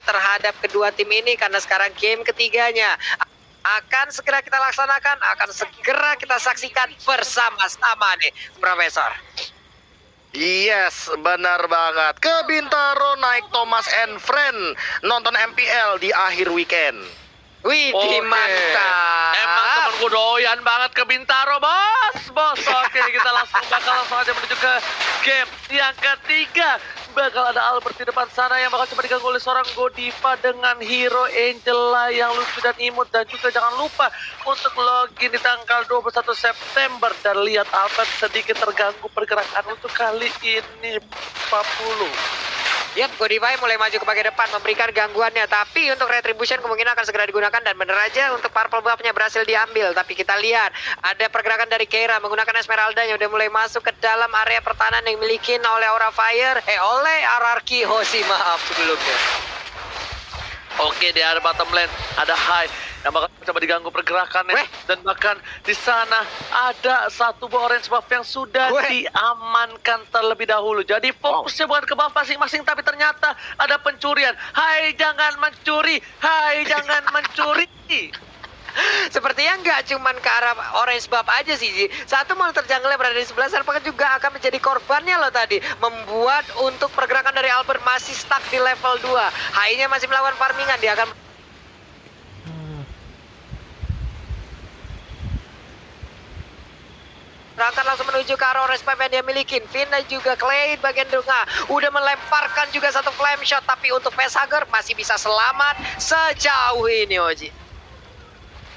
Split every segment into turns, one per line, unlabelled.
terhadap kedua tim ini karena sekarang game ketiganya akan segera kita laksanakan, akan segera kita saksikan bersama-sama nih, Profesor.
Yes, benar banget. Ke Bintaro naik Thomas and Friend nonton MPL di akhir weekend.
Wih, mantap.
Emang temenku doyan banget ke Bintaro, bos. Oke, kita langsung aja menuju ke game yang ketiga. Bakal ada Albert di depan sana yang bakal coba diganggu oleh seorang Godiva dengan hero Angela yang lucu dan imut. Dan juga jangan lupa untuk login di tanggal 21 September. Dan lihat Albert sedikit terganggu pergerakan untuk kali ini 40.
Yap, Godiva mulai maju ke bagian depan memberikan gangguannya. Tapi untuk Retribution kemungkinan akan segera digunakan. Dan bener aja untuk Purple Buff-nya berhasil diambil. Tapi kita lihat ada pergerakan dari Keira menggunakan Esmeralda yang udah mulai masuk ke dalam area pertahanan yang dimiliki oleh Aura Fire. Oleh Ararki Hoshi, maaf sebelumnya.
Oke, di area bottom lane ada High yang bakal coba diganggu pergerakannya. Dan bahkan di sana ada satu buah orange buff yang sudah diamankan terlebih dahulu. Jadi fokusnya bukan ke buff masing-masing, tapi ternyata ada pencurian. Hai, jangan mencuri. Hai, jangan mencuri.
Sepertinya nggak cuman ke arah orange buff aja sih, Ji. Satu monitor jungle berada di sebelah sana, apakah juga akan menjadi korbannya loh tadi. Membuat untuk pergerakan dari Albert masih stuck di level 2. Hai-nya masih melakukan farmingan, dia akan berangkat langsung menuju ke arah orange buff yang dia miliki. Finn dan juga Clay bagian tengah udah melemparkan juga satu flame shot, tapi untuk Facehugger masih bisa selamat sejauh ini, Oji.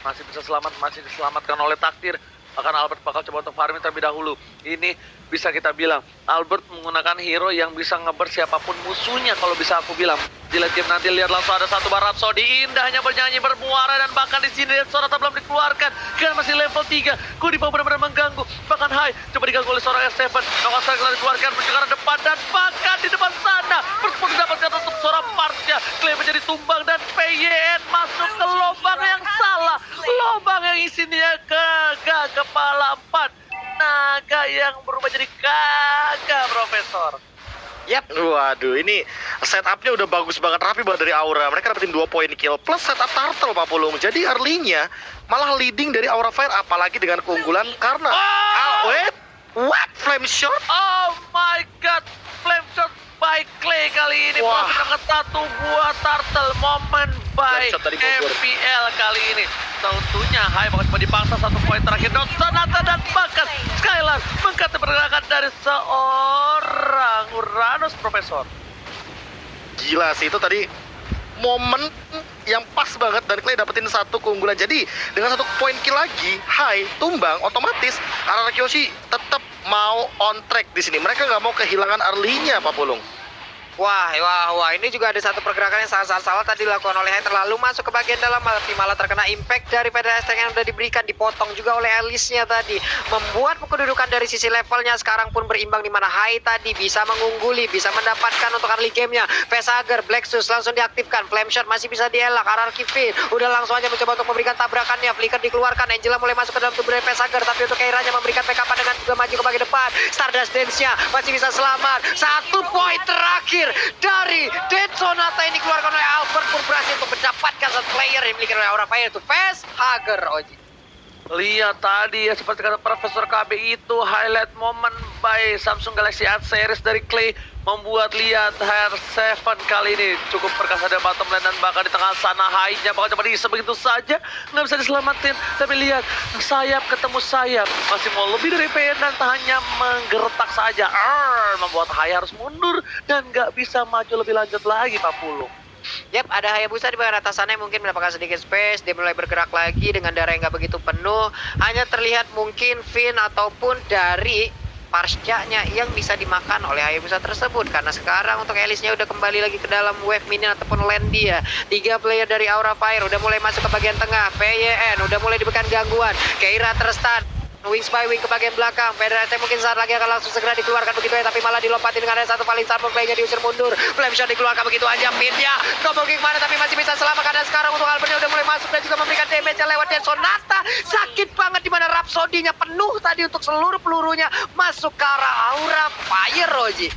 Masih bisa selamat, masih diselamatkan oleh takdir. Bahkan Albert bakal coba untuk farming terlebih dahulu. Ini bisa kita bilang Albert menggunakan hero yang bisa ngeber siapapun musuhnya, kalau bisa aku bilang. Di late game nanti lihat langsung ada satu barat Rhapsody indahnya bernyanyi bermuara. Dan bahkan di sini Sonata belum dikeluarkan karena masih level 3. Godiva benar-benar mengganggu. Bahkan High coba diganggu oleh seorang S7. Nokas telah dikeluarkan menuju ke arah depan. Dan bahkan di depan sana bersepakat didapatkan untuk seorang Marsha. Clay menjadi tumbang dan PYN masuk ke lubang yang salah. Lubang yang isinya kepala 4 naga yang berubah jadi gagak, Profesor.
Yap. Waduh, ini setupnya udah bagus banget, rapi banget dari Aura. Mereka dapetin 2 poin kill plus setup turtle, Pak Pulung. Jadi early-nya malah leading dari Aura Fire, apalagi dengan keunggulan karena what? Flame shot?
Oh my god, flame shot by Clay kali ini berhasil dapat satu buah turtle moment by MPL kali ini. Tentunya High bakal coba dipaksa satu poin terakhir. Sonata dan bahkan Skylar mengkata pergerakan dari seorang Uranus, Profesor.
Gila sih, itu tadi momen yang pas banget dan Clay dapetin satu keunggulan. Jadi dengan satu poin kill lagi, High tumbang, otomatis Araraki Hoshi tetap mau on track di sini. Mereka nggak mau kehilangan early-nya, Pak Pulung.
Wah, ini juga ada satu pergerakan yang sangat salah tadi dilakukan oleh High, terlalu masuk ke bagian dalam, tapi malah terkena impact dari PDS yang sudah diberikan, dipotong juga oleh Alice-nya tadi, membuat kedudukan dari sisi levelnya sekarang pun berimbang, di mana High tadi bisa mengungguli, bisa mendapatkan untuk early game-nya. Facehugger, Black Sus langsung diaktifkan, Flame Shot masih bisa dielak, Ararki Finn udah langsung aja mencoba untuk memberikan tabrakannya, Flicker dikeluarkan, Angela mulai masuk ke dalam tubuh dari Facehugger, tapi untuk Keira-nya memberikan backup dengan juga maju ke bagian depan. Stardust Dance-nya masih bisa selamat, satu poin terakhir dari Dead Sonata ini dikeluarkan oleh Albert pun berhasil untuk mendapatkan satu player yang dimiliki oleh Aura Fire, itu Facehugger, Oji.
Lihat tadi ya, seperti kata Profesor KB, itu highlight moment by Samsung Galaxy Art Series dari Clay membuat lihat HR7 kali ini cukup perkasa dari bottom lane. Dan bahkan di tengah sana High-nya bakal coba diisi begitu saja, nggak bisa diselamatin. Tapi lihat, sayap ketemu sayap, masih mau lebih dari PN dan tak hanya menggertak saja. Membuat High harus mundur dan nggak bisa maju lebih lanjut lagi, Pak Pulung.
Yap, ada Hayabusa di bagian atas sana yang mungkin mendapatkan sedikit space. Dia mulai bergerak lagi dengan darah yang nggak begitu penuh. Hanya terlihat mungkin Finn ataupun dari Parsha-nya yang bisa dimakan oleh Hayabusa tersebut. Karena sekarang untuk Alice-nya udah kembali lagi ke dalam wave minion ataupun land dia. 3 player dari Aura Fire udah mulai masuk ke bagian tengah. PYN udah mulai diberikan gangguan. Keira terstun. Wings by wing ke bagian belakang. Federasi mungkin saat lagi akan langsung segera dikeluarkan begitu ya, tapi malah dilompatin dengan ada satu paling sama, playnya diusir mundur. Flame shot dikeluarkan begitu aja, pinnya double kick mana tapi masih bisa selamat. Karena sekarang untuk Albertnya udah mulai masuk dan juga memberikan damage lewat Dead Sonata. Sakit banget dimana Rhapsody-nya penuh tadi untuk seluruh pelurunya masuk ke arah Aura Fire, Roji.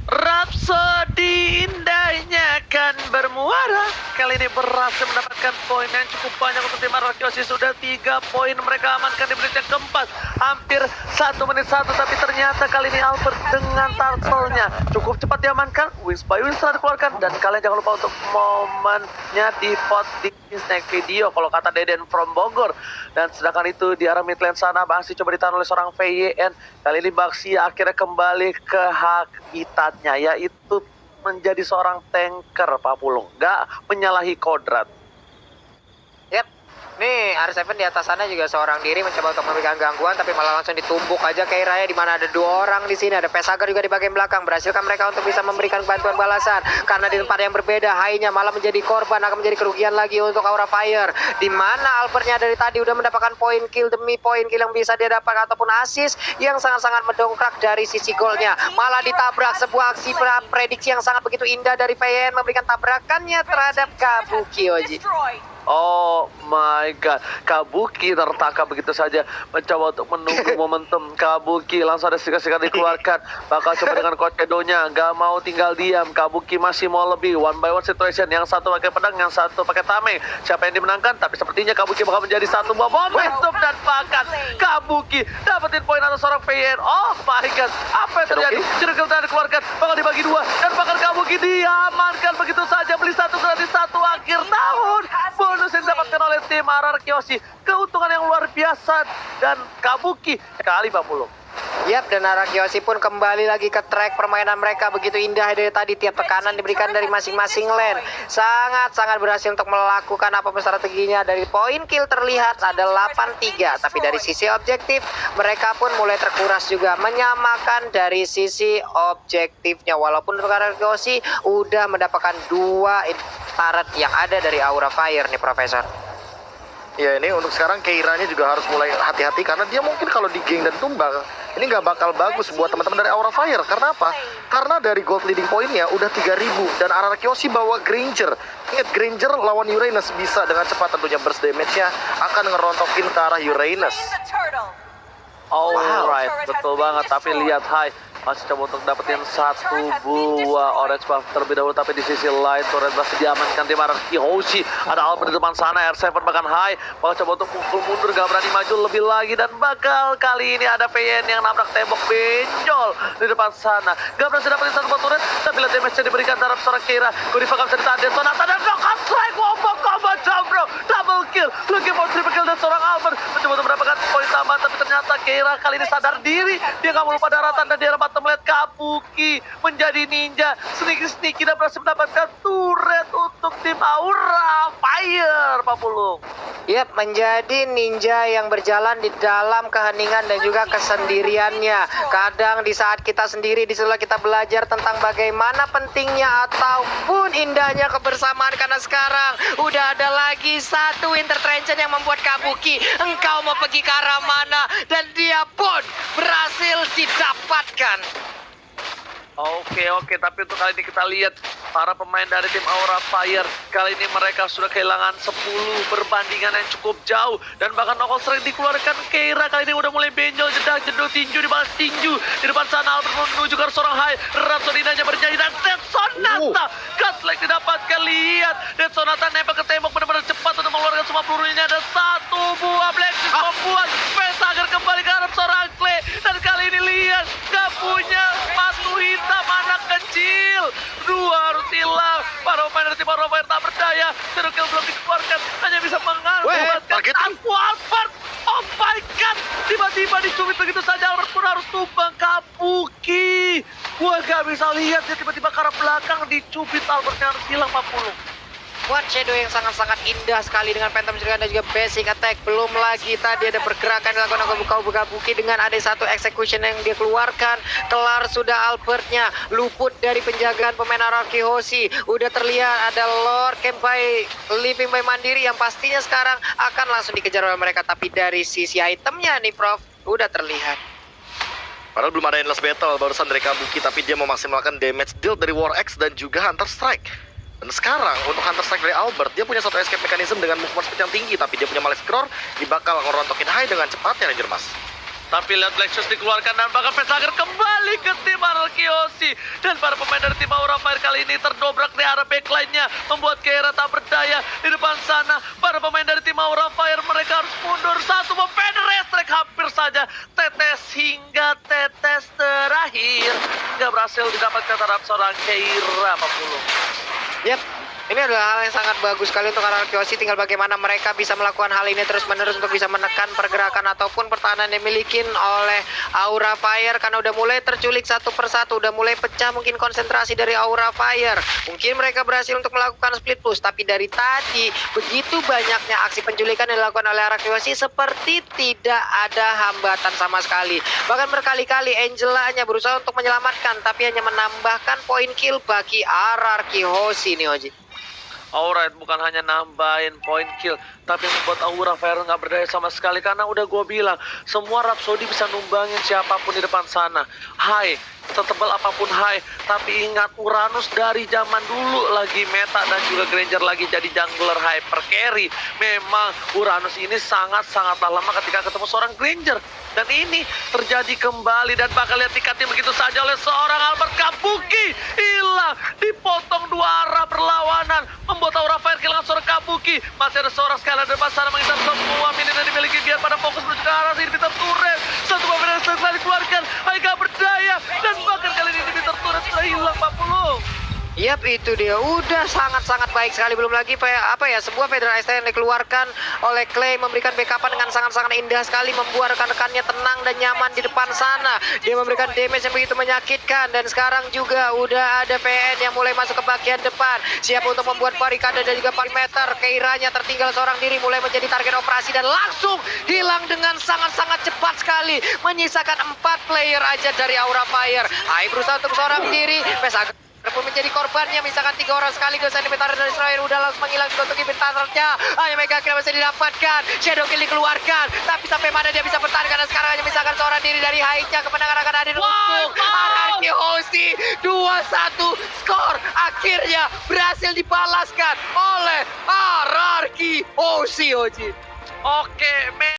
Rhapsody indahnya kan bermuara. Kali ini berhasil mendapatkan poin yang cukup banyak untuk tim Arrakyoshi. Sudah 3 poin mereka amankan di menit yang keempat. Hampir 1 menit 1, tapi ternyata kali ini Albert dengan turtle-nya cukup cepat diamankan. Wings by Wings telah dikeluarkan. Dan kalian jangan lupa untuk momennya di pot di snack video kalau kata Deden from Bogor. Dan sedangkan itu di arah mid lane sana Baxi coba ditahan oleh seorang VYN. Kali ini Baxi akhirnya kembali ke habitatnya, yaitu menjadi seorang tanker, Pak Pulung. Gak menyalahi kodrat.
Yap. Nih, R7 di atas sana juga seorang diri mencoba untuk memberikan gangguan, tapi malah langsung ditumbuk aja Keiranya, di mana ada 2 orang di sini. Ada Pesager juga di bagian belakang. Berhasilkan mereka untuk bisa memberikan bantuan balasan, karena di tempat yang berbeda Hai-nya malah menjadi korban, akan menjadi kerugian lagi untuk Aura Fire. Di mana Albertnya dari tadi udah mendapatkan poin kill demi poin kill yang bisa dia dapat ataupun assist yang sangat-sangat mendongkrak dari sisi golnya. Malah ditabrak, sebuah aksi prediksi yang sangat begitu indah dari VN memberikan tabrakannya terhadap Kabuki Oji.
Oh my god, Kabuki tertangkap begitu saja, mencoba untuk menunggu momentum. Kabuki langsung ada sikat-sikat dikeluarkan, bakal coba dengan Kocedonya, gak mau tinggal diam. Kabuki masih mau lebih, 1-by-1 situation, yang satu pakai pedang, yang satu pakai tameng. Siapa yang dimenangkan? Tapi sepertinya Kabuki bakal menjadi satu buah momentum dan bahkan Kabuki dapetin poin atas seorang VN. Oh my god, apa yang terjadi? Circle telah dikeluarkan, bakal dibagi 2, dan bahkan Kabuki diamankan begitu saja. Beli 1 gratis 1 akhir tahun. Bonus yang didapatkan oleh tim Arrakyoshi, keuntungan yang luar biasa, dan Kabuki kali 40.
Yap, dan Arrakyoshi pun kembali lagi ke track permainan mereka. Begitu indah dari tadi, tiap tekanan diberikan dari masing-masing lane. Sangat-sangat berhasil untuk melakukan apapun strateginya. Dari poin kill terlihat ada 8-3, tapi dari sisi objektif mereka pun mulai terkuras juga, menyamakan dari sisi objektifnya. Walaupun untuk Arrakyoshi udah mendapatkan 2 turret yang ada dari Aura Fire nih, Profesor.
Ya, ini untuk sekarang Keiranya juga harus mulai hati-hati, karena dia mungkin kalau di geng dan tumbang ini nggak bakal bagus buat teman-teman dari Aura Fire. Karena apa? Karena dari gold leading poinnya udah 3000, dan Arrakyoshi bawa Granger. Ingat, Granger lawan Uranus bisa dengan cepat tentunya burst damage-nya akan ngerontokin ke arah Uranus.
Alright, betul banget. Tapi lihat Hai masih coba untuk dapetin 1 buah orange buff terlebih dahulu, tapi di sisi lain turret masih diamankan tim Arrakyoshi. Ada Albert di depan sana, R7 bahkan Hai bakal coba untuk pukul mundur, gak berani maju lebih lagi, dan bakal kali ini ada VN yang nabrak tembok benjol di depan sana. Gak berhasil dapetin 1 buah turret, tapi lihat damage-nya diberikan terhadap seorang Keira. Gurifa gak bisa ditahan, Sonata dan knockout strike, wombo combo jump bro, double kill, looking for triple kill, dan seorang Albert mencoba untuk mendapatkan poin tambahan, tapi ternyata Keira kali ini sadar diri, dia gak mau lupa daratan, dan dia dapat melihat Kabuki menjadi ninja sneaky dan berhasil mendapatkan turret untuk tim Aura Fire, Pak Pulung.
Yap, menjadi ninja yang berjalan di dalam keheningan dan juga kesendiriannya. Kadang di saat kita sendiri, disitulah kita belajar tentang bagaimana pentingnya ataupun indahnya kebersamaan. Karena sekarang udah ada lagi 1 intervention yang membuat Kabuki, engkau mau pergi ke arah mana, dan dia pun berhasil didapatkan.
Oke, tapi untuk kali ini kita lihat para pemain dari tim Aura Fire. Kali ini mereka sudah kehilangan 10 perbandingan yang cukup jauh, dan bahkan knockout strike dikeluarkan. Keira kali ini udah mulai benjol, jeduk tinju dibalas tinju. Di depan sana Albert menuju ke seorang Hai, Rhapsody hanya bernyanyi, dan Dead Sonata Godlike didapatkan. Lihat, Dead Sonata nempel ke tembok benar-benar cepat untuk mengeluarkan semua pelurunya. Ada 1 buah Black Six membuat Pesager kembali ke arah seorang Clay, dan kali ini lihat gak punya matu hitam anak kecil. 2 harus hilang. Para pemain dari tim Aura Fire tak berdaya. Zero kill belum dikeluarkan, hanya bisa mengamankan aku Albert. Oh my god, tiba-tiba dicubit begitu saja. Albert pun harus tumbang. Kabuki, gua gak bisa lihat dia tiba-tiba ke arah belakang dicubit. Albertnya harus hilang, Pak Pulung.
Buat shadow yang sangat-sangat indah sekali dengan Phantom Shuriken dan juga basic attack. Belum lagi tadi ada pergerakan dilakukan oleh Kabuki dengan ada 1 execution yang dia keluarkan. Kelar sudah Albertnya, luput dari penjagaan pemain Arrakyoshi. Udah terlihat ada Lord Camp by Living by Mandiri yang pastinya sekarang akan langsung dikejar oleh mereka. Tapi dari sisi itemnya nih Prof, udah terlihat.
Padahal belum ada endless battle barusan dari Kabuki, tapi dia memaksimalkan damage deal dari War X dan juga Hunter Strike. Dan sekarang untuk Hunter Strike dari Albert, dia punya 1 escape mechanism dengan movement speed yang tinggi, tapi dia punya Malice Roar, dia bakal ngerontokin Hai dengan cepatnya, Ranger Mas.
Tapi lihat Black Shoes dikeluarkan dan bahkan Pesager kembali ke tim Ararkiosi. Dan para pemain dari tim Aura Fire kali ini terdobrak di arah backline-nya, membuat Keira tak berdaya di depan sana. Para pemain dari tim Aura Fire mereka harus mundur satu. Pemain Restrek hampir saja tetes hingga tetes terakhir. Nggak berhasil didapatkan terhadap seorang Keira Papulung.
Yap, ini adalah hal yang sangat bagus sekali untuk Ararkiosi. Tinggal bagaimana mereka bisa melakukan hal ini terus-menerus untuk bisa menekan pergerakan ataupun pertahanan yang dimiliki oleh Aura Fire. Karena udah mulai terculik satu persatu, udah mulai pecah mungkin konsentrasi dari Aura Fire. Mungkin mereka berhasil untuk melakukan split push, tapi dari tadi begitu banyaknya aksi penculikan yang dilakukan oleh Ararkiosi seperti tidak ada hambatan sama sekali. Bahkan berkali-kali Angela-nya berusaha untuk menyelamatkan, tapi hanya menambahkan poin kill bagi Ararkiosi nih, Oji.
Alright, bukan hanya nambahin poin kill, tapi membuat Aura Fire nggak berdaya sama sekali. Karena udah gue bilang, semua Rhapsody bisa numbangin siapapun di depan sana. Hai, setebal apapun hai, tapi ingat Uranus dari zaman dulu lagi meta dan juga Granger lagi jadi jungler hyper carry. Memang Uranus ini sangat-sangatlah lemah ketika ketemu seorang Granger. Dan ini terjadi kembali dan bakal lihat tiketnya begitu saja oleh seorang Albert Kabuki. Hilang, dipotong dua arah berlawanan, membuat Aura Fire kehilangan seorang Kabuki. Masih ada seorang Skylar di depan sana mengincar semua minion yang dimiliki biar pada fokus menuju ke arah sini. Peter Turret, satu pemain yang selesai dikeluarkan, Hai gak berdaya. Dan bahkan kali ini Peter Turret sudah hilang 40.
Yap, itu dia. Udah sangat-sangat baik sekali. Belum lagi sebuah Federal ST yang dikeluarkan oleh Clay memberikan backupan dengan sangat-sangat indah sekali, membuat rekan-rekannya tenang dan nyaman di depan sana. Dia memberikan damage yang begitu menyakitkan. Dan sekarang juga udah ada PN yang mulai masuk ke bagian depan, siap untuk membuat barikade dan juga perimeter. Keiranya tertinggal seorang diri, mulai menjadi target operasi dan langsung hilang dengan sangat-sangat cepat sekali, menyisakan 4 player aja dari Aura Fire. Hai berusaha untuk seorang diri, Pesager pun menjadi korbannya, misalkan 3 orang sekaligus. Inventar dari Israel udah langsung menghilang juga untuk inventarnya. Hanya Mega Kill masih didapatkan, Shadow Kill dikeluarkan, tapi sampai mana dia bisa bertahan karena sekarang hanya misalkan seorang diri dari Haitnya. Kemenangan akan hadir untuk Ararkiosi. 2-1 skor akhirnya berhasil dibalaskan oleh Ararkiosi, Oji.
Oke,